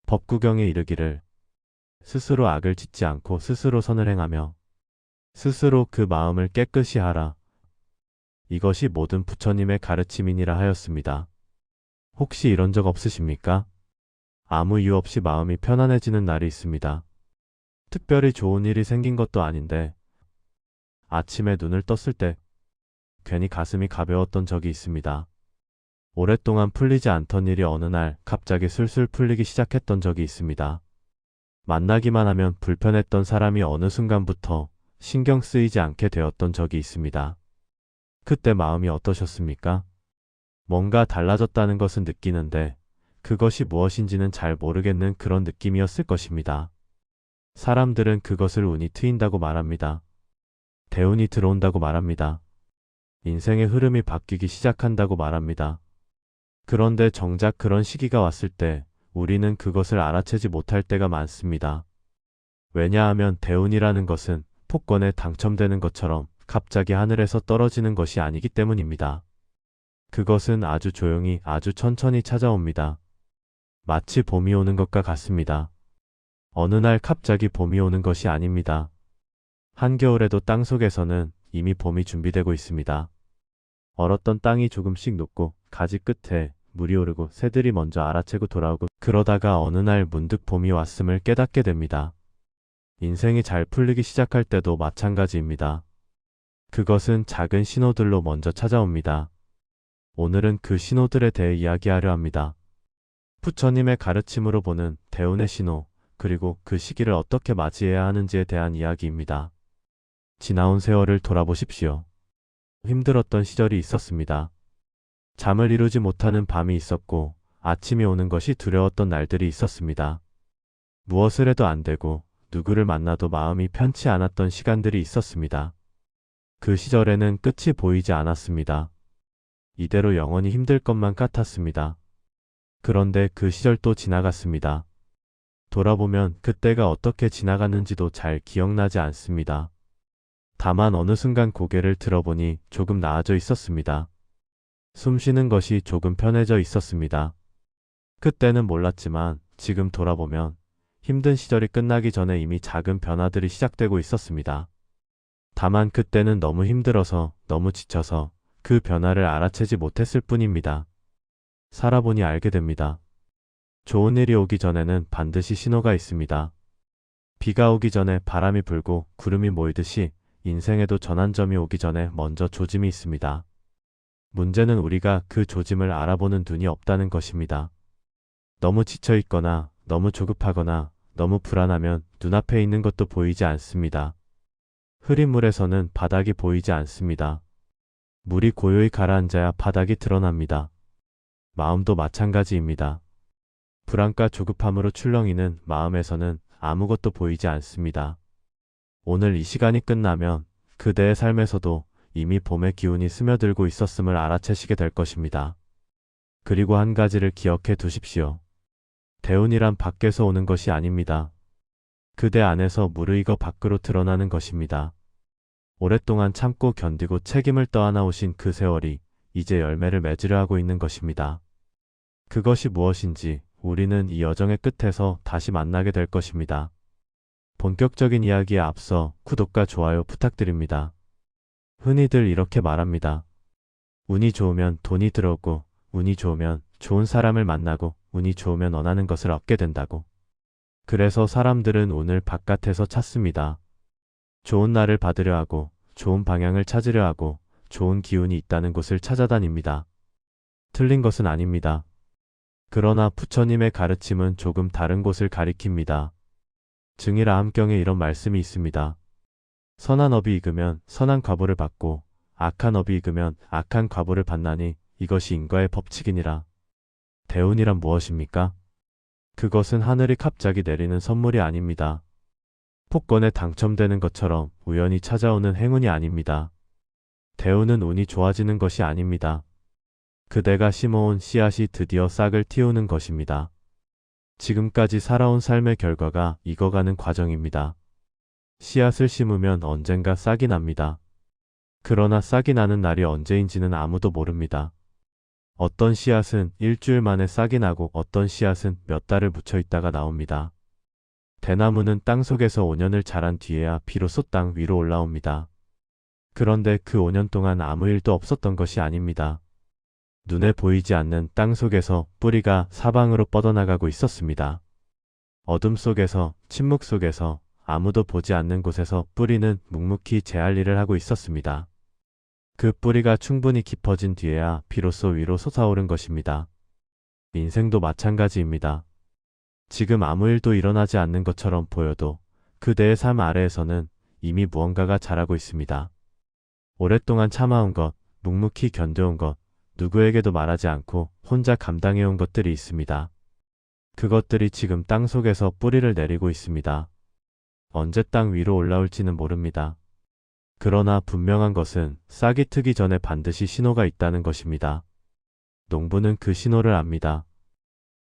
법구경에 이르기를 스스로 악을 짓지 않고 스스로 선을 행하며 스스로 그 마음을 깨끗이 하라. 이것이 모든 부처님의 가르침이니라 하였습니다. 혹시 이런 적 없으십니까? 아무 이유 없이 마음이 편안해지는 날이 있습니다. 특별히 좋은 일이 생긴 것도 아닌데 아침에 눈을 떴을 때 괜히 가슴이 가벼웠던 적이 있습니다. 오랫동안 풀리지 않던 일이 어느 날 갑자기 술술 풀리기 시작했던 적이 있습니다. 만나기만 하면 불편했던 사람이 어느 순간부터 신경 쓰이지 않게 되었던 적이 있습니다. 그때 마음이 어떠셨습니까? 뭔가 달라졌다는 것은 느끼는데 그것이 무엇인지는 잘 모르겠는 그런 느낌이었을 것입니다. 사람들은 그것을 운이 트인다고 말합니다. 대운이 들어온다고 말합니다. 인생의 흐름이 바뀌기 시작한다고 말합니다. 그런데 정작 그런 시기가 왔을 때 우리는 그것을 알아채지 못할 때가 많습니다. 왜냐하면 대운이라는 것은 복권에 당첨되는 것처럼 갑자기 하늘에서 떨어지는 것이 아니기 때문입니다. 그것은 아주 조용히 아주 천천히 찾아옵니다. 마치 봄이 오는 것과 같습니다. 어느 날 갑자기 봄이 오는 것이 아닙니다. 한겨울에도 땅속에서는 이미 봄이 준비되고 있습니다. 얼었던 땅이 조금씩 녹고 가지 끝에 물이 오르고 새들이 먼저 알아채고 돌아오고 그러다가 어느 날 문득 봄이 왔음을 깨닫게 됩니다. 인생이 잘 풀리기 시작할 때도 마찬가지입니다. 그것은 작은 신호들로 먼저 찾아옵니다. 오늘은 그 신호들에 대해 이야기하려 합니다. 부처님의 가르침으로 보는 대운의 신호, 그리고 그 시기를 어떻게 맞이해야 하는지에 대한 이야기입니다. 지나온 세월을 돌아보십시오. 힘들었던 시절이 있었습니다. 잠을 이루지 못하는 밤이 있었고 아침이 오는 것이 두려웠던 날들이 있었습니다. 무엇을 해도 안 되고 누구를 만나도 마음이 편치 않았던 시간들이 있었습니다. 그 시절에는 끝이 보이지 않았습니다. 이대로 영원히 힘들 것만 같았습니다. 그런데 그 시절도 지나갔습니다. 돌아보면 그때가 어떻게 지나갔는지도 잘 기억나지 않습니다. 다만 어느 순간 고개를 들어보니 조금 나아져 있었습니다. 숨 쉬는 것이 조금 편해져 있었습니다. 그때는 몰랐지만 지금 돌아보면 힘든 시절이 끝나기 전에 이미 작은 변화들이 시작되고 있었습니다. 다만 그때는 너무 힘들어서 너무 지쳐서 그 변화를 알아채지 못했을 뿐입니다. 살아보니 알게 됩니다. 좋은 일이 오기 전에는 반드시 신호가 있습니다. 비가 오기 전에 바람이 불고 구름이 모이듯이 인생에도 전환점이 오기 전에 먼저 조짐이 있습니다. 문제는 우리가 그 조짐을 알아보는 눈이 없다는 것입니다. 너무 지쳐 있거나 너무 조급하거나 너무 불안하면 눈앞에 있는 것도 보이지 않습니다. 흐린 물에서는 바닥이 보이지 않습니다. 물이 고요히 가라앉아야 바닥이 드러납니다. 마음도 마찬가지입니다. 불안과 조급함으로 출렁이는 마음에서는 아무것도 보이지 않습니다. 오늘 이 시간이 끝나면 그대의 삶에서도 이미 봄의 기운이 스며들고 있었음을 알아채시게 될 것입니다. 그리고 한 가지를 기억해 두십시오. 대운이란 밖에서 오는 것이 아닙니다. 그대 안에서 무르익어 밖으로 드러나는 것입니다. 오랫동안 참고 견디고 책임을 떠안아 오신 그 세월이 이제 열매를 맺으려 하고 있는 것입니다. 그것이 무엇인지 우리는 이 여정의 끝에서 다시 만나게 될 것입니다. 본격적인 이야기에 앞서 구독과 좋아요 부탁드립니다. 흔히들 이렇게 말합니다. 운이 좋으면 돈이 들어오고 운이 좋으면 좋은 사람을 만나고 운이 좋으면 원하는 것을 얻게 된다고. 그래서 사람들은 운을 바깥에서 찾습니다. 좋은 날을 받으려 하고 좋은 방향을 찾으려 하고 좋은 기운이 있다는 곳을 찾아다닙니다. 틀린 것은 아닙니다. 그러나 부처님의 가르침은 조금 다른 곳을 가리킵니다. 증이라 함경에 이런 말씀이 있습니다. 선한 업이 익으면 선한 과보를 받고 악한 업이 익으면 악한 과보를 받나니 이것이 인과의 법칙이니라. 대운이란 무엇입니까? 그것은 하늘이 갑자기 내리는 선물이 아닙니다. 복권에 당첨되는 것처럼 우연히 찾아오는 행운이 아닙니다. 대운은 운이 좋아지는 것이 아닙니다. 그대가 심어온 씨앗이 드디어 싹을 틔우는 것입니다. 지금까지 살아온 삶의 결과가 익어가는 과정입니다. 씨앗을 심으면 언젠가 싹이 납니다. 그러나 싹이 나는 날이 언제인지는 아무도 모릅니다. 어떤 씨앗은 일주일 만에 싹이 나고 어떤 씨앗은 몇 달을 묻혀 있다가 나옵니다. 대나무는 땅속에서 5년을 자란 뒤에야 비로소 땅 위로 올라옵니다. 그런데 그 5년 동안 아무 일도 없었던 것이 아닙니다. 눈에 보이지 않는 땅 속에서 뿌리가 사방으로 뻗어나가고 있었습니다. 어둠 속에서, 침묵 속에서, 아무도 보지 않는 곳에서 뿌리는 묵묵히 제 할 일을 하고 있었습니다. 그 뿌리가 충분히 깊어진 뒤에야 비로소 위로 솟아오른 것입니다. 인생도 마찬가지입니다. 지금 아무 일도 일어나지 않는 것처럼 보여도 그대의 삶 아래에서는 이미 무언가가 자라고 있습니다. 오랫동안 참아온 것, 묵묵히 견뎌온 것, 누구에게도 말하지 않고 혼자 감당해온 것들이 있습니다. 그것들이 지금 땅 속에서 뿌리를 내리고 있습니다. 언제 땅 위로 올라올지는 모릅니다. 그러나 분명한 것은 싹이 트기 전에 반드시 신호가 있다는 것입니다. 농부는 그 신호를 압니다.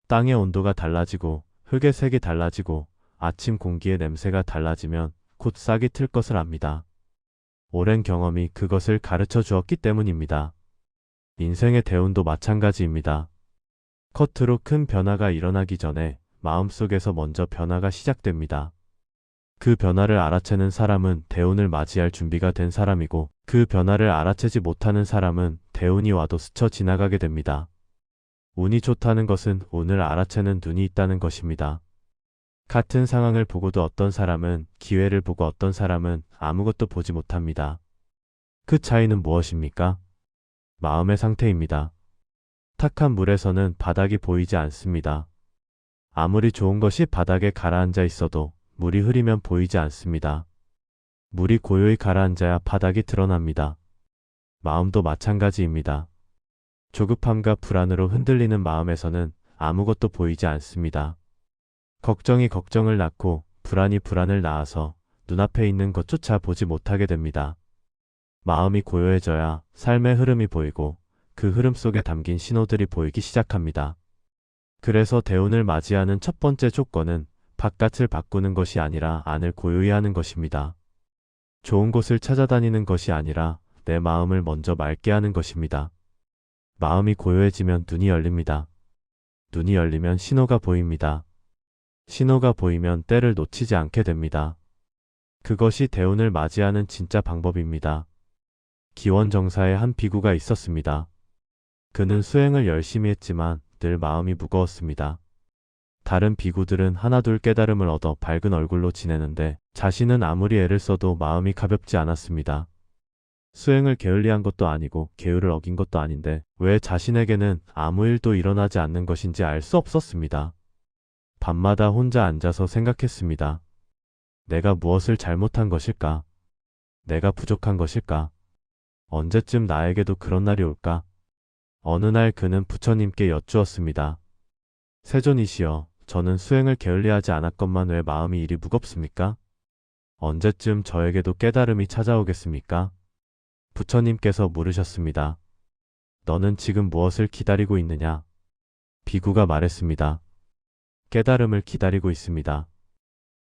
땅의 온도가 달라지고 흙의 색이 달라지고 아침 공기의 냄새가 달라지면 곧 싹이 틀 것을 압니다. 오랜 경험이 그것을 가르쳐 주었기 때문입니다. 인생의 대운도 마찬가지입니다. 겉으로 큰 변화가 일어나기 전에 마음속에서 먼저 변화가 시작됩니다. 그 변화를 알아채는 사람은 대운을 맞이할 준비가 된 사람이고 그 변화를 알아채지 못하는 사람은 대운이 와도 스쳐 지나가게 됩니다. 운이 좋다는 것은 운을 알아채는 눈이 있다는 것입니다. 같은 상황을 보고도 어떤 사람은 기회를 보고 어떤 사람은 아무것도 보지 못합니다. 그 차이는 무엇입니까? 마음의 상태입니다. 탁한 물에서는 바닥이 보이지 않습니다. 아무리 좋은 것이 바닥에 가라앉아 있어도 물이 흐리면 보이지 않습니다. 물이 고요히 가라앉아야 바닥이 드러납니다. 마음도 마찬가지입니다. 조급함과 불안으로 흔들리는 마음에서는 아무것도 보이지 않습니다. 걱정이 걱정을 낳고 불안이 불안을 낳아서 눈앞에 있는 것조차 보지 못하게 됩니다. 마음이 고요해져야 삶의 흐름이 보이고 그 흐름 속에 담긴 신호들이 보이기 시작합니다. 그래서 대운을 맞이하는 첫 번째 조건은 바깥을 바꾸는 것이 아니라 안을 고요히 하는 것입니다. 좋은 곳을 찾아다니는 것이 아니라 내 마음을 먼저 맑게 하는 것입니다. 마음이 고요해지면 눈이 열립니다. 눈이 열리면 신호가 보입니다. 신호가 보이면 때를 놓치지 않게 됩니다. 그것이 대운을 맞이하는 진짜 방법입니다. 기원정사에 한 비구가 있었습니다. 그는 수행을 열심히 했지만 늘 마음이 무거웠습니다. 다른 비구들은 하나둘 깨달음을 얻어 밝은 얼굴로 지내는데 자신은 아무리 애를 써도 마음이 가볍지 않았습니다. 수행을 게을리한 것도 아니고 계율을 어긴 것도 아닌데 왜 자신에게는 아무 일도 일어나지 않는 것인지 알 수 없었습니다. 밤마다 혼자 앉아서 생각했습니다. 내가 무엇을 잘못한 것일까? 내가 부족한 것일까? 언제쯤 나에게도 그런 날이 올까? 어느 날 그는 부처님께 여쭈었습니다. 세존이시여, 저는 수행을 게을리하지 않았건만 왜 마음이 이리 무겁습니까? 언제쯤 저에게도 깨달음이 찾아오겠습니까? 부처님께서 물으셨습니다. 너는 지금 무엇을 기다리고 있느냐? 비구가 말했습니다. 깨달음을 기다리고 있습니다.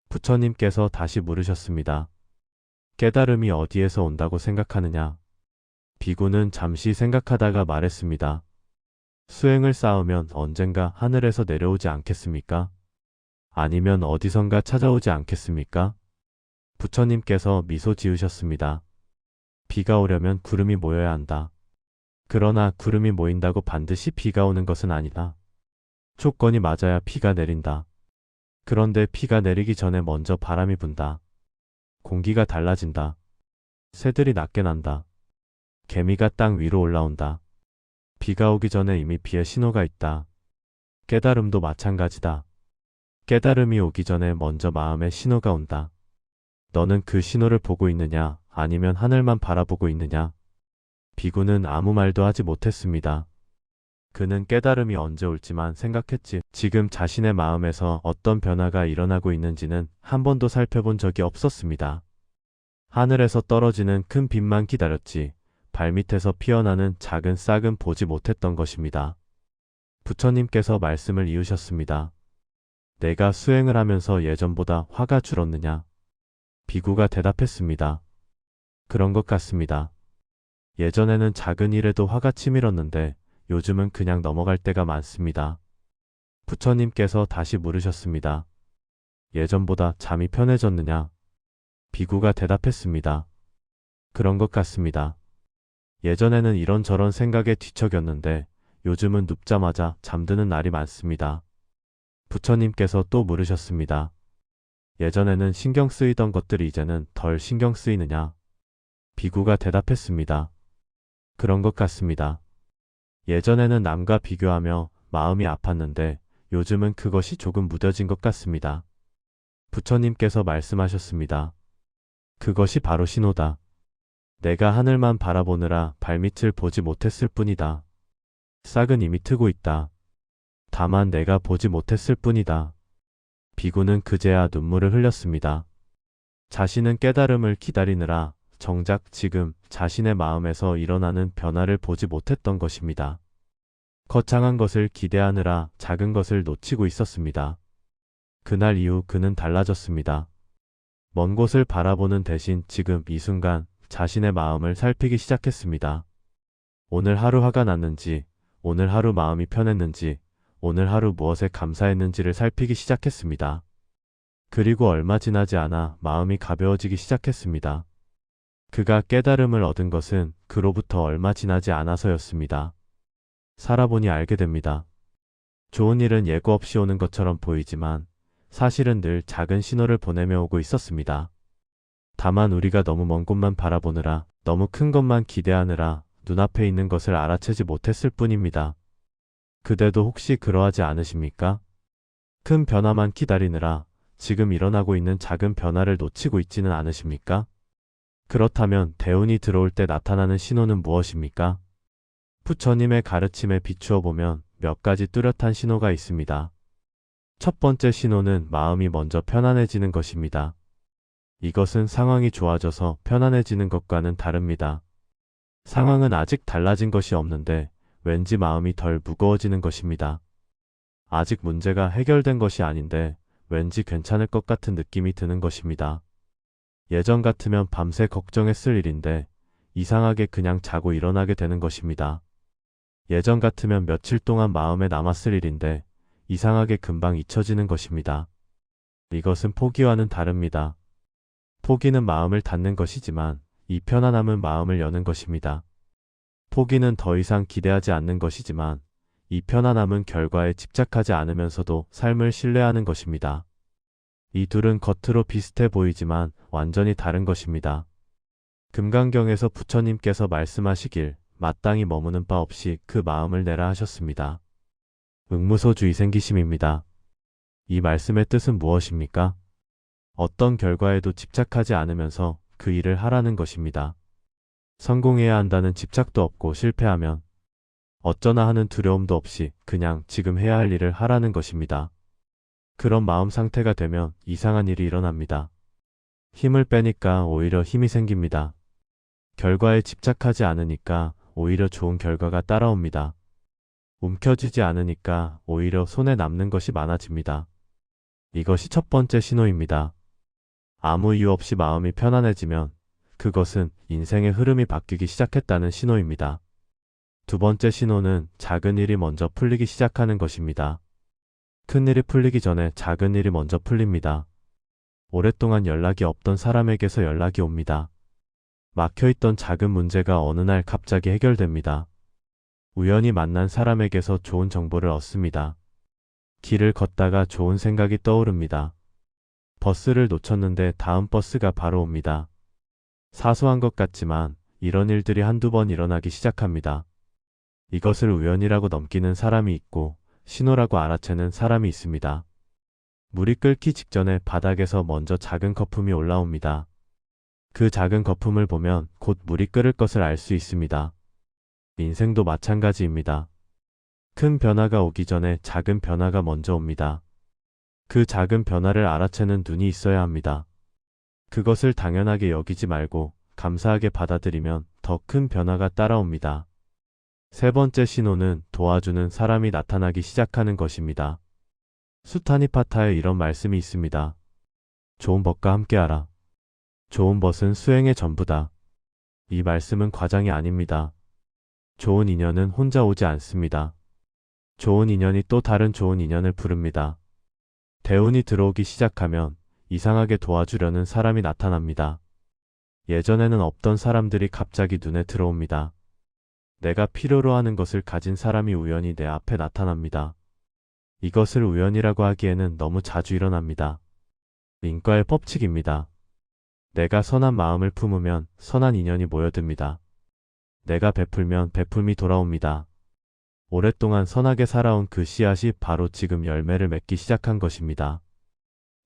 부처님께서 다시 물으셨습니다. 깨달음이 어디에서 온다고 생각하느냐? 비구는 잠시 생각하다가 말했습니다. 수행을 쌓으면 언젠가 하늘에서 내려오지 않겠습니까? 아니면 어디선가 찾아오지 않겠습니까? 부처님께서 미소 지으셨습니다. 비가 오려면 구름이 모여야 한다. 그러나 구름이 모인다고 반드시 비가 오는 것은 아니다. 조건이 맞아야 비가 내린다. 그런데 비가 내리기 전에 먼저 바람이 분다. 공기가 달라진다. 새들이 낮게 난다. 개미가 땅 위로 올라온다. 비가 오기 전에 이미 비의 신호가 있다. 깨달음도 마찬가지다. 깨달음이 오기 전에 먼저 마음의 신호가 온다. 너는 그 신호를 보고 있느냐, 아니면 하늘만 바라보고 있느냐? 비구는 아무 말도 하지 못했습니다. 그는 깨달음이 언제 올지만 생각했지 지금 자신의 마음에서 어떤 변화가 일어나고 있는지는 한 번도 살펴본 적이 없었습니다. 하늘에서 떨어지는 큰 빛만 기다렸지 발밑에서 피어나는 작은 싹은 보지 못했던 것입니다. 부처님께서 말씀을 이으셨습니다. 내가 수행을 하면서 예전보다 화가 줄었느냐? 비구가 대답했습니다. 그런 것 같습니다. 예전에는 작은 일에도 화가 치밀었는데 요즘은 그냥 넘어갈 때가 많습니다. 부처님께서 다시 물으셨습니다. 예전보다 잠이 편해졌느냐? 비구가 대답했습니다. 그런 것 같습니다. 예전에는 이런저런 생각에 뒤척였는데 요즘은 눕자마자 잠드는 날이 많습니다. 부처님께서 또 물으셨습니다. 예전에는 신경 쓰이던 것들이 이제는 덜 신경 쓰이느냐? 비구가 대답했습니다. 그런 것 같습니다. 예전에는 남과 비교하며 마음이 아팠는데 요즘은 그것이 조금 무뎌진 것 같습니다. 부처님께서 말씀하셨습니다. 그것이 바로 신호다. 내가 하늘만 바라보느라 발밑을 보지 못했을 뿐이다. 싹은 이미 트고 있다. 다만 내가 보지 못했을 뿐이다. 비구는 그제야 눈물을 흘렸습니다. 자신은 깨달음을 기다리느라 정작 지금 자신의 마음에서 일어나는 변화를 보지 못했던 것입니다. 거창한 것을 기대하느라 작은 것을 놓치고 있었습니다. 그날 이후 그는 달라졌습니다. 먼 곳을 바라보는 대신 지금 이 순간 자신의 마음을 살피기 시작했습니다. 오늘 하루 화가 났는지, 오늘 하루 마음이 편했는지, 오늘 하루 무엇에 감사했는지를 살피기 시작했습니다. 그리고 얼마 지나지 않아 마음이 가벼워지기 시작했습니다. 그가 깨달음을 얻은 것은 그로부터 얼마 지나지 않아서였습니다. 살아보니 알게 됩니다. 좋은 일은 예고 없이 오는 것처럼 보이지만 사실은 늘 작은 신호를 보내며 오고 있었습니다. 다만 우리가 너무 먼 곳만 바라보느라 너무 큰 것만 기대하느라 눈앞에 있는 것을 알아채지 못했을 뿐입니다. 그대도 혹시 그러하지 않으십니까? 큰 변화만 기다리느라 지금 일어나고 있는 작은 변화를 놓치고 있지는 않으십니까? 그렇다면 대운이 들어올 때 나타나는 신호는 무엇입니까? 부처님의 가르침에 비추어 보면 몇 가지 뚜렷한 신호가 있습니다. 첫 번째 신호는 마음이 먼저 편안해지는 것입니다. 이것은 상황이 좋아져서 편안해지는 것과는 다릅니다. 상황은 아직 달라진 것이 없는데 왠지 마음이 덜 무거워지는 것입니다. 아직 문제가 해결된 것이 아닌데 왠지 괜찮을 것 같은 느낌이 드는 것입니다. 예전 같으면 밤새 걱정했을 일인데 이상하게 그냥 자고 일어나게 되는 것입니다. 예전 같으면 며칠 동안 마음에 남았을 일인데 이상하게 금방 잊혀지는 것입니다. 이것은 포기와는 다릅니다. 포기는 마음을 닫는 것이지만 이 편안함은 마음을 여는 것입니다. 포기는 더 이상 기대하지 않는 것이지만 이 편안함은 결과에 집착하지 않으면서도 삶을 신뢰하는 것입니다. 이 둘은 겉으로 비슷해 보이지만 완전히 다른 것입니다. 금강경에서 부처님께서 말씀하시길 마땅히 머무는 바 없이 그 마음을 내라 하셨습니다. 응무소주의 생기심입니다. 이 말씀의 뜻은 무엇입니까? 어떤 결과에도 집착하지 않으면서 그 일을 하라는 것입니다. 성공해야 한다는 집착도 없고 실패하면 어쩌나 하는 두려움도 없이 그냥 지금 해야 할 일을 하라는 것입니다. 그런 마음 상태가 되면 이상한 일이 일어납니다. 힘을 빼니까 오히려 힘이 생깁니다. 결과에 집착하지 않으니까 오히려 좋은 결과가 따라옵니다. 움켜쥐지 않으니까 오히려 손에 남는 것이 많아집니다. 이것이 첫 번째 신호입니다. 아무 이유 없이 마음이 편안해지면 그것은 인생의 흐름이 바뀌기 시작했다는 신호입니다. 두 번째 신호는 작은 일이 먼저 풀리기 시작하는 것입니다. 큰 일이 풀리기 전에 작은 일이 먼저 풀립니다. 오랫동안 연락이 없던 사람에게서 연락이 옵니다. 막혀있던 작은 문제가 어느 날 갑자기 해결됩니다. 우연히 만난 사람에게서 좋은 정보를 얻습니다. 길을 걷다가 좋은 생각이 떠오릅니다. 버스를 놓쳤는데 다음 버스가 바로 옵니다. 사소한 것 같지만 이런 일들이 한두 번 일어나기 시작합니다. 이것을 우연이라고 넘기는 사람이 있고 신호라고 알아채는 사람이 있습니다. 물이 끓기 직전에 바닥에서 먼저 작은 거품이 올라옵니다. 그 작은 거품을 보면 곧 물이 끓을 것을 알 수 있습니다. 인생도 마찬가지입니다. 큰 변화가 오기 전에 작은 변화가 먼저 옵니다. 그 작은 변화를 알아채는 눈이 있어야 합니다. 그것을 당연하게 여기지 말고 감사하게 받아들이면 더 큰 변화가 따라옵니다. 세 번째 신호는 도와주는 사람이 나타나기 시작하는 것입니다. 수타니파타에 이런 말씀이 있습니다. 좋은 벗과 함께하라. 좋은 벗은 수행의 전부다. 이 말씀은 과장이 아닙니다. 좋은 인연은 혼자 오지 않습니다. 좋은 인연이 또 다른 좋은 인연을 부릅니다. 대운이 들어오기 시작하면 이상하게 도와주려는 사람이 나타납니다. 예전에는 없던 사람들이 갑자기 눈에 들어옵니다. 내가 필요로 하는 것을 가진 사람이 우연히 내 앞에 나타납니다. 이것을 우연이라고 하기에는 너무 자주 일어납니다. 인과의 법칙입니다. 내가 선한 마음을 품으면 선한 인연이 모여듭니다. 내가 베풀면 베풀미 돌아옵니다. 오랫동안 선하게 살아온 그 씨앗이 바로 지금 열매를 맺기 시작한 것입니다.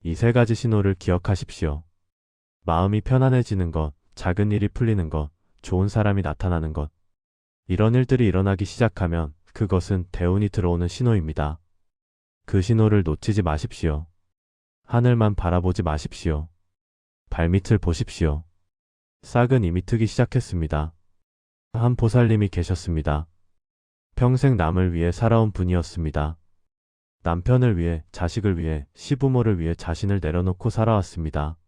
이 세 가지 신호를 기억하십시오. 마음이 편안해지는 것, 작은 일이 풀리는 것, 좋은 사람이 나타나는 것. 이런 일들이 일어나기 시작하면 그것은 대운이 들어오는 신호입니다. 그 신호를 놓치지 마십시오. 하늘만 바라보지 마십시오. 발밑을 보십시오. 싹은 이미 트기 시작했습니다. 한 보살님이 계셨습니다. 평생 남을 위해 살아온 분이었습니다. 남편을 위해, 자식을 위해, 시부모를 위해 자신을 내려놓고 살아왔습니다.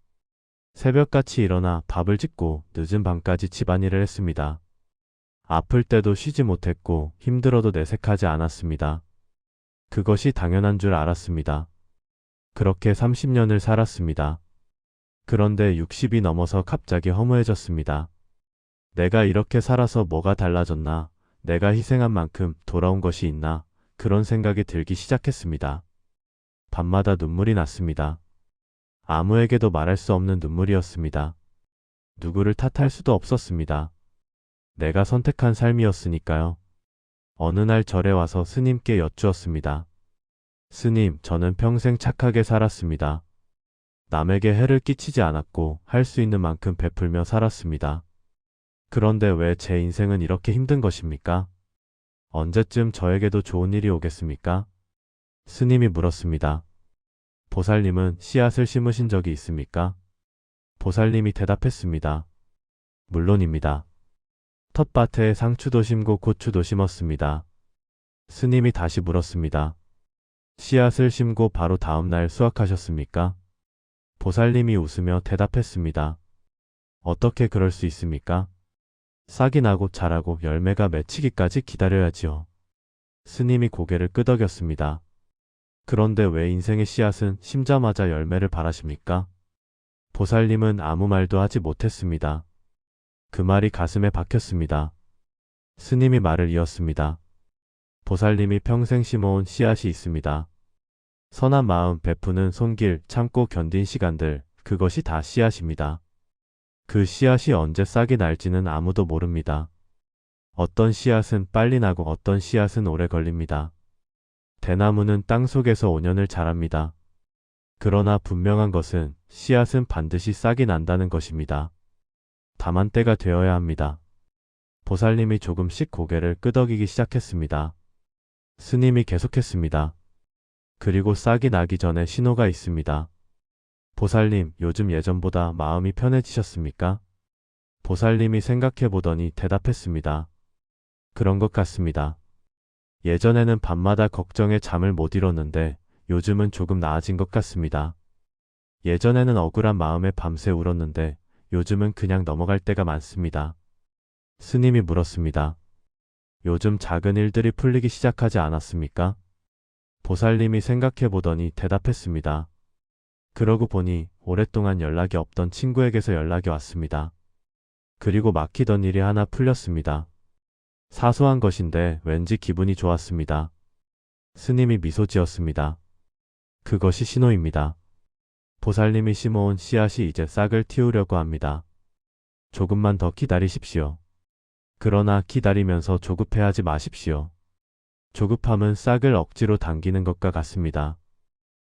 새벽같이 일어나 밥을 짓고 늦은 밤까지 집안일을 했습니다. 아플 때도 쉬지 못했고 힘들어도 내색하지 않았습니다. 그것이 당연한 줄 알았습니다. 그렇게 30년을 살았습니다. 그런데 60이 넘어서 갑자기 허무해졌습니다. 내가 이렇게 살아서 뭐가 달라졌나? 내가 희생한 만큼 돌아온 것이 있나? 그런 생각이 들기 시작했습니다. 밤마다 눈물이 났습니다. 아무에게도 말할 수 없는 눈물이었습니다. 누구를 탓할 수도 없었습니다. 내가 선택한 삶이었으니까요. 어느 날 절에 와서 스님께 여쭈었습니다. 스님, 저는 평생 착하게 살았습니다. 남에게 해를 끼치지 않았고 할 수 있는 만큼 베풀며 살았습니다. 그런데 왜 제 인생은 이렇게 힘든 것입니까? 언제쯤 저에게도 좋은 일이 오겠습니까? 스님이 물었습니다. 보살님은 씨앗을 심으신 적이 있습니까? 보살님이 대답했습니다. 물론입니다. 텃밭에 상추도 심고 고추도 심었습니다. 스님이 다시 물었습니다. 씨앗을 심고 바로 다음 날 수확하셨습니까? 보살님이 웃으며 대답했습니다. 어떻게 그럴 수 있습니까? 싹이 나고 자라고 열매가 맺히기까지 기다려야지요. 스님이 고개를 끄덕였습니다. 그런데 왜 인생의 씨앗은 심자마자 열매를 바라십니까? 보살님은 아무 말도 하지 못했습니다. 그 말이 가슴에 박혔습니다. 스님이 말을 이었습니다. 보살님이 평생 심어온 씨앗이 있습니다. 선한 마음, 베푸는 손길, 참고 견딘 시간들, 그것이 다 씨앗입니다. 그 씨앗이 언제 싹이 날지는 아무도 모릅니다. 어떤 씨앗은 빨리 나고 어떤 씨앗은 오래 걸립니다. 대나무는 땅속에서 5년을 자랍니다. 그러나 분명한 것은 씨앗은 반드시 싹이 난다는 것입니다. 다만 때가 되어야 합니다. 보살님이 조금씩 고개를 끄덕이기 시작했습니다. 스님이 계속했습니다. 그리고 싹이 나기 전에 신호가 있습니다. 보살님, 요즘 예전보다 마음이 편해지셨습니까? 보살님이 생각해보더니 대답했습니다. 그런 것 같습니다. 예전에는 밤마다 걱정에 잠을 못 이뤘는데 요즘은 조금 나아진 것 같습니다. 예전에는 억울한 마음에 밤새 울었는데 요즘은 그냥 넘어갈 때가 많습니다. 스님이 물었습니다. 요즘 작은 일들이 풀리기 시작하지 않았습니까? 보살님이 생각해보더니 대답했습니다. 그러고 보니 오랫동안 연락이 없던 친구에게서 연락이 왔습니다. 그리고 막히던 일이 하나 풀렸습니다. 사소한 것인데 왠지 기분이 좋았습니다. 스님이 미소 지었습니다. 그것이 신호입니다. 보살님이 심어온 씨앗이 이제 싹을 틔우려고 합니다. 조금만 더 기다리십시오. 그러나 기다리면서 조급해하지 마십시오. 조급함은 싹을 억지로 당기는 것과 같습니다.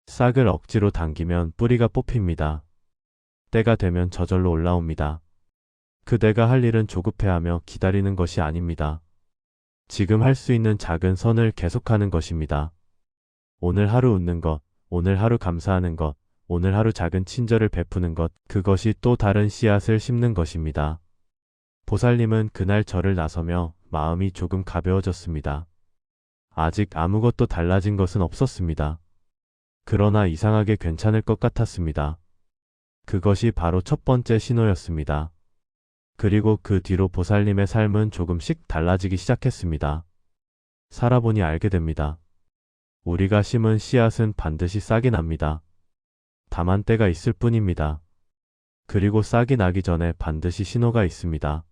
싹을 억지로 당기면 뿌리가 뽑힙니다. 때가 되면 저절로 올라옵니다. 그대가 할 일은 조급해하며 기다리는 것이 아닙니다. 지금 할 수 있는 작은 선을 계속하는 것입니다. 오늘 하루 웃는 것, 오늘 하루 감사하는 것, 오늘 하루 작은 친절을 베푸는 것, 그것이 또 다른 씨앗을 심는 것입니다. 보살님은 그날 절을 나서며 마음이 조금 가벼워졌습니다. 아직 아무것도 달라진 것은 없었습니다. 그러나 이상하게 괜찮을 것 같았습니다. 그것이 바로 첫 번째 신호였습니다. 그리고 그 뒤로 보살님의 삶은 조금씩 달라지기 시작했습니다. 살아보니 알게 됩니다. 우리가 심은 씨앗은 반드시 싹이 납니다. 다만 때가 있을 뿐입니다. 그리고 싹이 나기 전에 반드시 신호가 있습니다.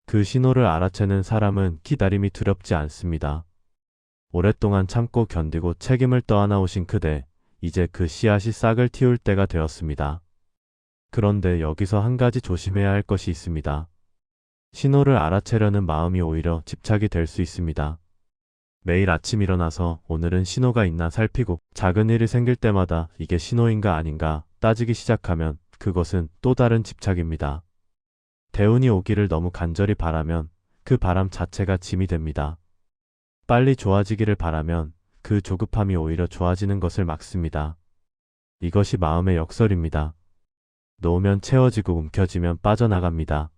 그 신호를 알아채는 사람은 기다림이 두렵지 않습니다. 오랫동안 참고 견디고 책임을 떠안아오신 그대, 이제 그 씨앗이 싹을 틔울 때가 되었습니다. 그런데 여기서 한 가지 조심해야 할 것이 있습니다. 신호를 알아채려는 마음이 오히려 집착이 될 수 있습니다. 매일 아침 일어나서 오늘은 신호가 있나 살피고 작은 일이 생길 때마다 이게 신호인가 아닌가 따지기 시작하면 그것은 또 다른 집착입니다. 대운이 오기를 너무 간절히 바라면 그 바람 자체가 짐이 됩니다. 빨리 좋아지기를 바라면 그 조급함이 오히려 좋아지는 것을 막습니다. 이것이 마음의 역설입니다. 놓으면 채워지고 움켜쥐면 빠져나갑니다.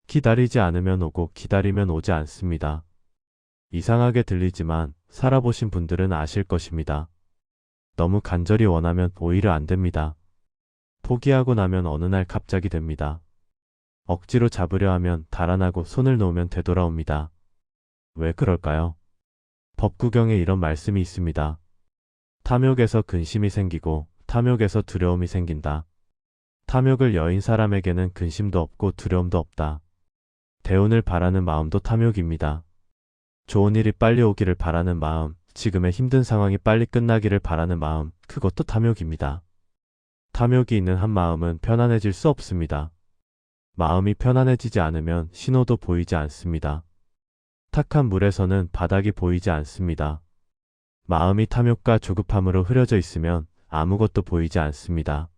기다리지 않으면 오고 기다리면 오지 않습니다. 이상하게 들리지만 살아보신 분들은 아실 것입니다. 너무 간절히 원하면 오히려 안 됩니다. 포기하고 나면 어느 날 갑자기 됩니다. 억지로 잡으려 하면 달아나고 손을 놓으면 되돌아옵니다. 왜 그럴까요? 법구경에 이런 말씀이 있습니다. 탐욕에서 근심이 생기고 탐욕에서 두려움이 생긴다. 탐욕을 여인 사람에게는 근심도 없고 두려움도 없다. 대운을 바라는 마음도 탐욕입니다. 좋은 일이 빨리 오기를 바라는 마음, 지금의 힘든 상황이 빨리 끝나기를 바라는 마음, 그것도 탐욕입니다. 탐욕이 있는 한 마음은 편안해질 수 없습니다. 마음이 편안해지지 않으면 신호도 보이지 않습니다. 탁한 물에서는 바닥이 보이지 않습니다. 마음이 탐욕과 조급함으로 흐려져 있으면 아무것도 보이지 않습니다.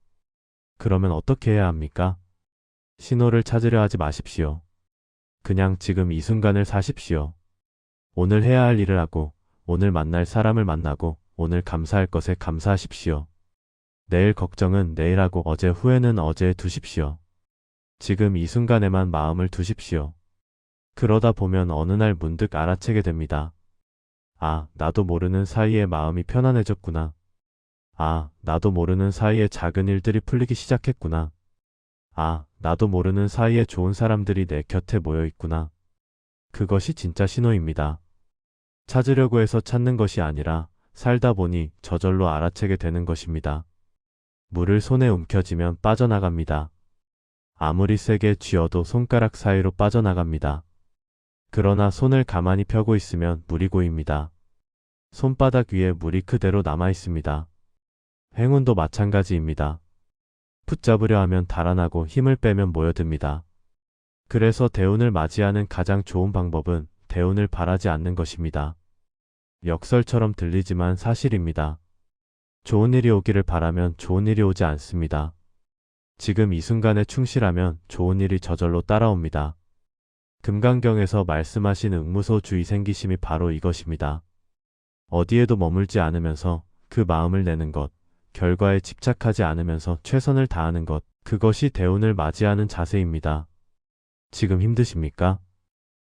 그러면 어떻게 해야 합니까? 신호를 찾으려 하지 마십시오. 그냥 지금 이 순간을 사십시오. 오늘 해야 할 일을 하고, 오늘 만날 사람을 만나고, 오늘 감사할 것에 감사하십시오. 내일 걱정은 내일 하고 어제 후회는 어제에 두십시오. 지금 이 순간에만 마음을 두십시오. 그러다 보면 어느 날 문득 알아채게 됩니다. 아, 나도 모르는 사이에 마음이 편안해졌구나. 아, 나도 모르는 사이에 작은 일들이 풀리기 시작했구나. 아, 나도 모르는 사이에 좋은 사람들이 내 곁에 모여 있구나. 그것이 진짜 신호입니다. 찾으려고 해서 찾는 것이 아니라 살다 보니 저절로 알아채게 되는 것입니다. 물을 손에 움켜쥐면 빠져나갑니다. 아무리 세게 쥐어도 손가락 사이로 빠져나갑니다. 그러나 손을 가만히 펴고 있으면 물이 고입니다. 손바닥 위에 물이 그대로 남아 있습니다. 행운도 마찬가지입니다. 붙잡으려 하면 달아나고 힘을 빼면 모여듭니다. 그래서 대운을 맞이하는 가장 좋은 방법은 대운을 바라지 않는 것입니다. 역설처럼 들리지만 사실입니다. 좋은 일이 오기를 바라면 좋은 일이 오지 않습니다. 지금 이 순간에 충실하면 좋은 일이 저절로 따라옵니다. 금강경에서 말씀하신 응무소주의 생기심이 바로 이것입니다. 어디에도 머물지 않으면서 그 마음을 내는 것, 결과에 집착하지 않으면서 최선을 다하는 것, 그것이 대운을 맞이하는 자세입니다. 지금 힘드십니까?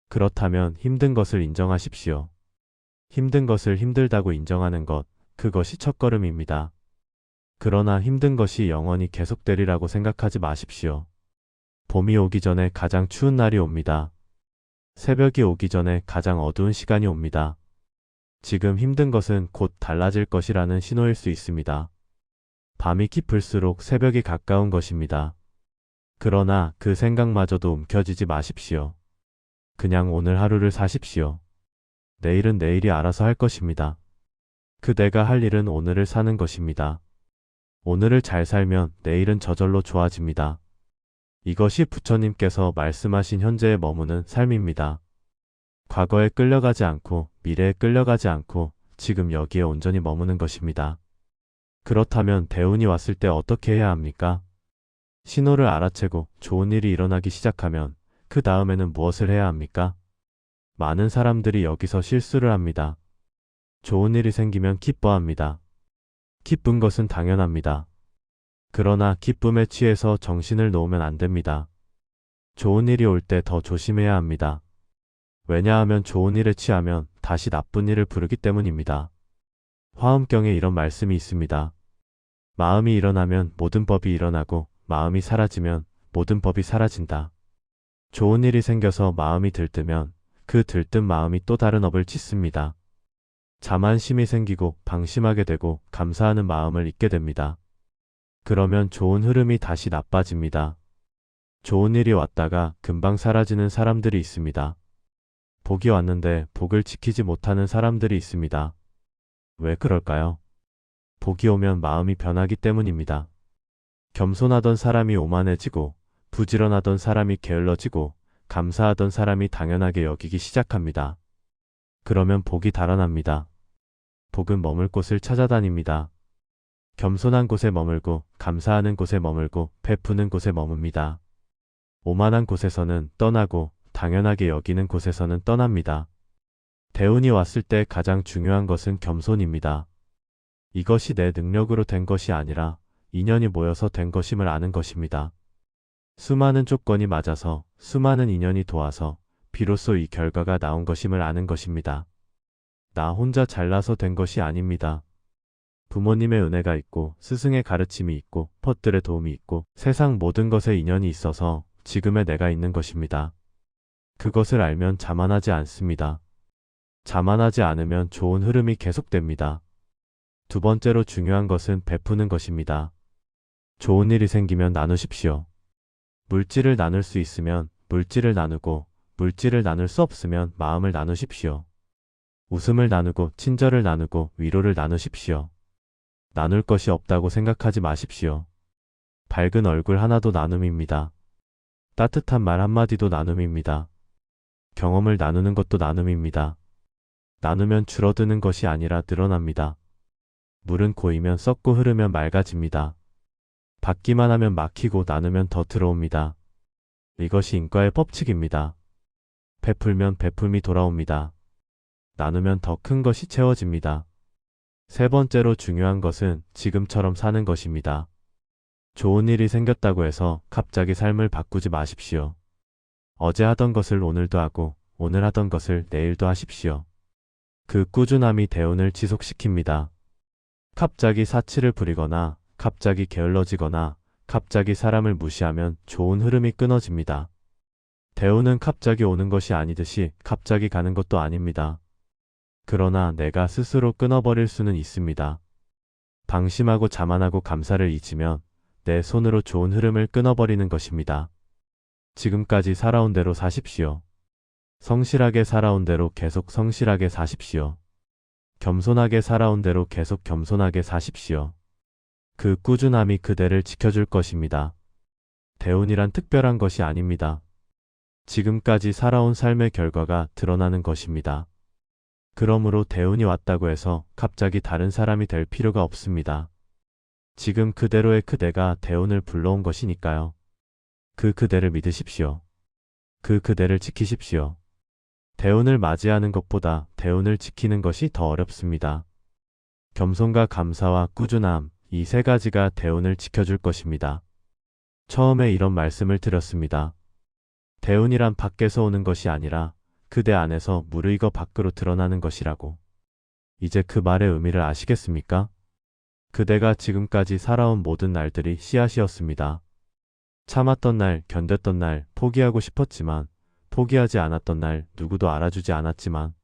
그렇다면 힘든 것을 인정하십시오. 힘든 것을 힘들다고 인정하는 것, 그것이 첫걸음입니다. 그러나 힘든 것이 영원히 계속되리라고 생각하지 마십시오. 봄이 오기 전에 가장 추운 날이 옵니다. 새벽이 오기 전에 가장 어두운 시간이 옵니다. 지금 힘든 것은 곧 달라질 것이라는 신호일 수 있습니다. 밤이 깊을수록 새벽이 가까운 것입니다. 그러나 그 생각마저도 움켜쥐지 마십시오. 그냥 오늘 하루를 사십시오. 내일은 내일이 알아서 할 것입니다. 그대가 할 일은 오늘을 사는 것입니다. 오늘을 잘 살면 내일은 저절로 좋아집니다. 이것이 부처님께서 말씀하신 현재에 머무는 삶입니다. 과거에 끌려가지 않고 미래에 끌려가지 않고 지금 여기에 온전히 머무는 것입니다. 그렇다면 대운이 왔을 때 어떻게 해야 합니까? 신호를 알아채고 좋은 일이 일어나기 시작하면 그 다음에는 무엇을 해야 합니까? 많은 사람들이 여기서 실수를 합니다. 좋은 일이 생기면 기뻐합니다. 기쁜 것은 당연합니다. 그러나 기쁨에 취해서 정신을 놓으면 안 됩니다. 좋은 일이 올 때 더 조심해야 합니다. 왜냐하면 좋은 일에 취하면 다시 나쁜 일을 부르기 때문입니다. 화엄경에 이런 말씀이 있습니다. 마음이 일어나면 모든 법이 일어나고 마음이 사라지면 모든 법이 사라진다. 좋은 일이 생겨서 마음이 들뜨면 그 들뜬 마음이 또 다른 업을 짓습니다. 자만심이 생기고 방심하게 되고 감사하는 마음을 잊게 됩니다. 그러면 좋은 흐름이 다시 나빠집니다. 좋은 일이 왔다가 금방 사라지는 사람들이 있습니다. 복이 왔는데 복을 지키지 못하는 사람들이 있습니다. 왜 그럴까요? 복이 오면 마음이 변하기 때문입니다. 겸손하던 사람이 오만해지고 부지런하던 사람이 게을러지고 감사하던 사람이 당연하게 여기기 시작합니다. 그러면 복이 달아납니다. 복은 머물 곳을 찾아다닙니다. 겸손한 곳에 머물고 감사하는 곳에 머물고 베푸는 곳에 머뭅니다. 오만한 곳에서는 떠나고 당연하게 여기는 곳에서는 떠납니다. 대운이 왔을 때 가장 중요한 것은 겸손입니다. 이것이 내 능력으로 된 것이 아니라 인연이 모여서 된 것임을 아는 것입니다. 수많은 조건이 맞아서 수많은 인연이 도와서 비로소 이 결과가 나온 것임을 아는 것입니다. 나 혼자 잘나서 된 것이 아닙니다. 부모님의 은혜가 있고 스승의 가르침이 있고 퍼들의 도움이 있고 세상 모든 것에 인연이 있어서 지금의 내가 있는 것입니다. 그것을 알면 자만하지 않습니다. 자만하지 않으면 좋은 흐름이 계속됩니다. 두 번째로 중요한 것은 베푸는 것입니다. 좋은 일이 생기면 나누십시오. 물질을 나눌 수 있으면 물질을 나누고 물질을 나눌 수 없으면 마음을 나누십시오. 웃음을 나누고 친절을 나누고 위로를 나누십시오. 나눌 것이 없다고 생각하지 마십시오. 밝은 얼굴 하나도 나눔입니다. 따뜻한 말 한마디도 나눔입니다. 경험을 나누는 것도 나눔입니다. 나누면 줄어드는 것이 아니라 늘어납니다. 물은 고이면 썩고 흐르면 맑아집니다. 받기만 하면 막히고 나누면 더 들어옵니다. 이것이 인과의 법칙입니다. 베풀면 베풀미 돌아옵니다. 나누면 더 큰 것이 채워집니다. 세 번째로 중요한 것은 지금처럼 사는 것입니다. 좋은 일이 생겼다고 해서 갑자기 삶을 바꾸지 마십시오. 어제 하던 것을 오늘도 하고 오늘 하던 것을 내일도 하십시오. 그 꾸준함이 대운을 지속시킵니다. 갑자기 사치를 부리거나 갑자기 게을러지거나 갑자기 사람을 무시하면 좋은 흐름이 끊어집니다. 대운은 갑자기 오는 것이 아니듯이 갑자기 가는 것도 아닙니다. 그러나 내가 스스로 끊어버릴 수는 있습니다. 방심하고 자만하고 감사를 잊으면 내 손으로 좋은 흐름을 끊어버리는 것입니다. 지금까지 살아온 대로 사십시오. 성실하게 살아온 대로 계속 성실하게 사십시오. 겸손하게 살아온 대로 계속 겸손하게 사십시오. 그 꾸준함이 그대를 지켜줄 것입니다. 대운이란 특별한 것이 아닙니다. 지금까지 살아온 삶의 결과가 드러나는 것입니다. 그러므로 대운이 왔다고 해서 갑자기 다른 사람이 될 필요가 없습니다. 지금 그대로의 그대가 대운을 불러온 것이니까요. 그 그대를 믿으십시오. 그 그대를 지키십시오. 대운을 맞이하는 것보다 대운을 지키는 것이 더 어렵습니다. 겸손과 감사와 꾸준함, 이 세 가지가 대운을 지켜줄 것입니다. 처음에 이런 말씀을 드렸습니다. 대운이란 밖에서 오는 것이 아니라 그대 안에서 무르익어 밖으로 드러나는 것이라고. 이제 그 말의 의미를 아시겠습니까? 그대가 지금까지 살아온 모든 날들이 씨앗이었습니다. 참았던 날, 견뎠던 날, 포기하고 싶었지만, 포기하지 않았던 날, 누구도 알아주지 않았지만,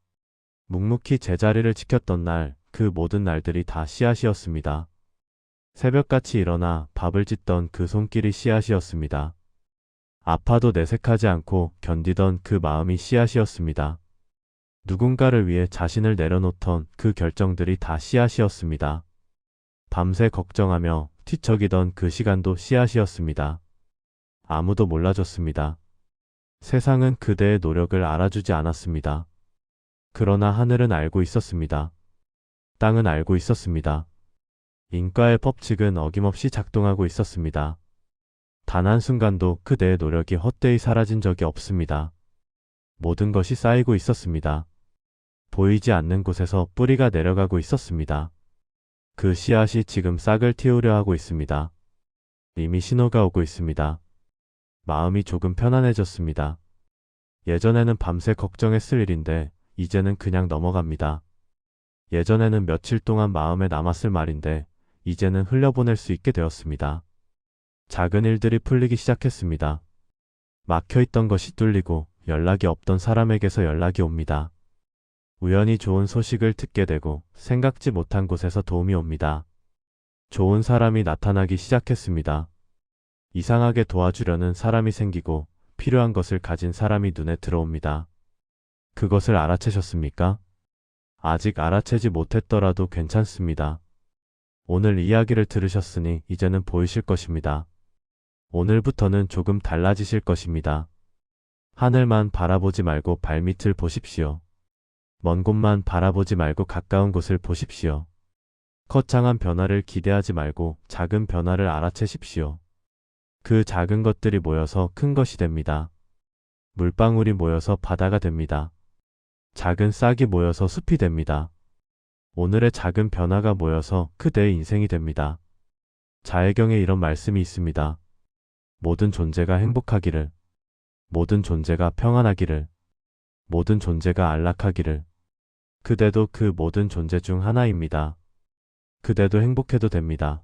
묵묵히 제자리를 지켰던 날, 그 모든 날들이 다 씨앗이었습니다. 새벽같이 일어나 밥을 짓던 그 손길이 씨앗이었습니다. 아파도 내색하지 않고 견디던 그 마음이 씨앗이었습니다. 누군가를 위해 자신을 내려놓던 그 결정들이 다 씨앗이었습니다. 밤새 걱정하며 뒤척이던 그 시간도 씨앗이었습니다. 아무도 몰라줬습니다. 세상은 그대의 노력을 알아주지 않았습니다. 그러나 하늘은 알고 있었습니다. 땅은 알고 있었습니다. 인과의 법칙은 어김없이 작동하고 있었습니다. 단 한순간도 그대의 노력이 헛되이 사라진 적이 없습니다. 모든 것이 쌓이고 있었습니다. 보이지 않는 곳에서 뿌리가 내려가고 있었습니다. 그 씨앗이 지금 싹을 틔우려 하고 있습니다. 이미 신호가 오고 있습니다. 마음이 조금 편안해졌습니다. 예전에는 밤새 걱정했을 일인데 이제는 그냥 넘어갑니다. 예전에는 며칠 동안 마음에 남았을 말인데 이제는 흘려보낼 수 있게 되었습니다. 작은 일들이 풀리기 시작했습니다. 막혀있던 것이 뚫리고 연락이 없던 사람에게서 연락이 옵니다. 우연히 좋은 소식을 듣게 되고 생각지 못한 곳에서 도움이 옵니다. 좋은 사람이 나타나기 시작했습니다. 이상하게 도와주려는 사람이 생기고 필요한 것을 가진 사람이 눈에 들어옵니다. 그것을 알아채셨습니까? 아직 알아채지 못했더라도 괜찮습니다. 오늘 이야기를 들으셨으니 이제는 보이실 것입니다. 오늘부터는 조금 달라지실 것입니다. 하늘만 바라보지 말고 발밑을 보십시오. 먼 곳만 바라보지 말고 가까운 곳을 보십시오. 거창한 변화를 기대하지 말고 작은 변화를 알아채십시오. 그 작은 것들이 모여서 큰 것이 됩니다. 물방울이 모여서 바다가 됩니다. 작은 싹이 모여서 숲이 됩니다. 오늘의 작은 변화가 모여서 그대의 인생이 됩니다. 자해경에 이런 말씀이 있습니다. 모든 존재가 행복하기를, 모든 존재가 평안하기를, 모든 존재가 안락하기를. 그대도 그 모든 존재 중 하나입니다. 그대도 행복해도 됩니다.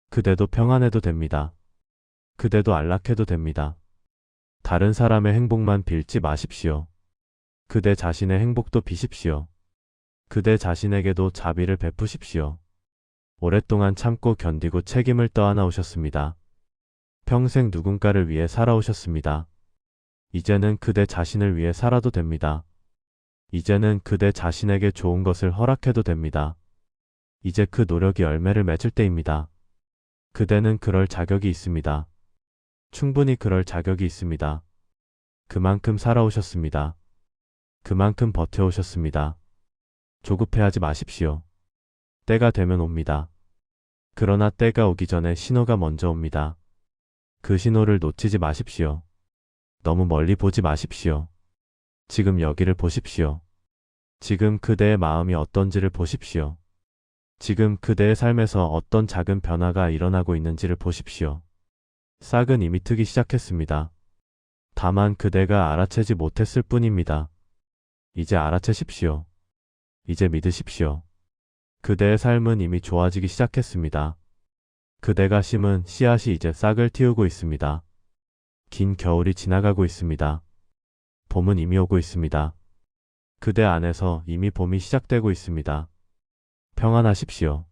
그대도 평안해도 됩니다. 그대도 안락해도 됩니다. 다른 사람의 행복만 빌지 마십시오. 그대 자신의 행복도 비십시오. 그대 자신에게도 자비를 베푸십시오. 오랫동안 참고 견디고 책임을 떠안아 오셨습니다. 평생 누군가를 위해 살아오셨습니다. 이제는 그대 자신을 위해 살아도 됩니다. 이제는 그대 자신에게 좋은 것을 허락해도 됩니다. 이제 그 노력이 열매를 맺을 때입니다. 그대는 그럴 자격이 있습니다. 충분히 그럴 자격이 있습니다. 그만큼 살아오셨습니다. 그만큼 버텨오셨습니다. 조급해하지 마십시오. 때가 되면 옵니다. 그러나 때가 오기 전에 신호가 먼저 옵니다. 그 신호를 놓치지 마십시오. 너무 멀리 보지 마십시오. 지금 여기를 보십시오. 지금 그대의 마음이 어떤지를 보십시오. 지금 그대의 삶에서 어떤 작은 변화가 일어나고 있는지를 보십시오. 싹은 이미 트기 시작했습니다. 다만 그대가 알아채지 못했을 뿐입니다. 이제 알아채십시오. 이제 믿으십시오. 그대의 삶은 이미 좋아지기 시작했습니다. 그대가 심은 씨앗이 이제 싹을 틔우고 있습니다. 긴 겨울이 지나가고 있습니다. 봄은 이미 오고 있습니다. 그대 안에서 이미 봄이 시작되고 있습니다. 평안하십시오.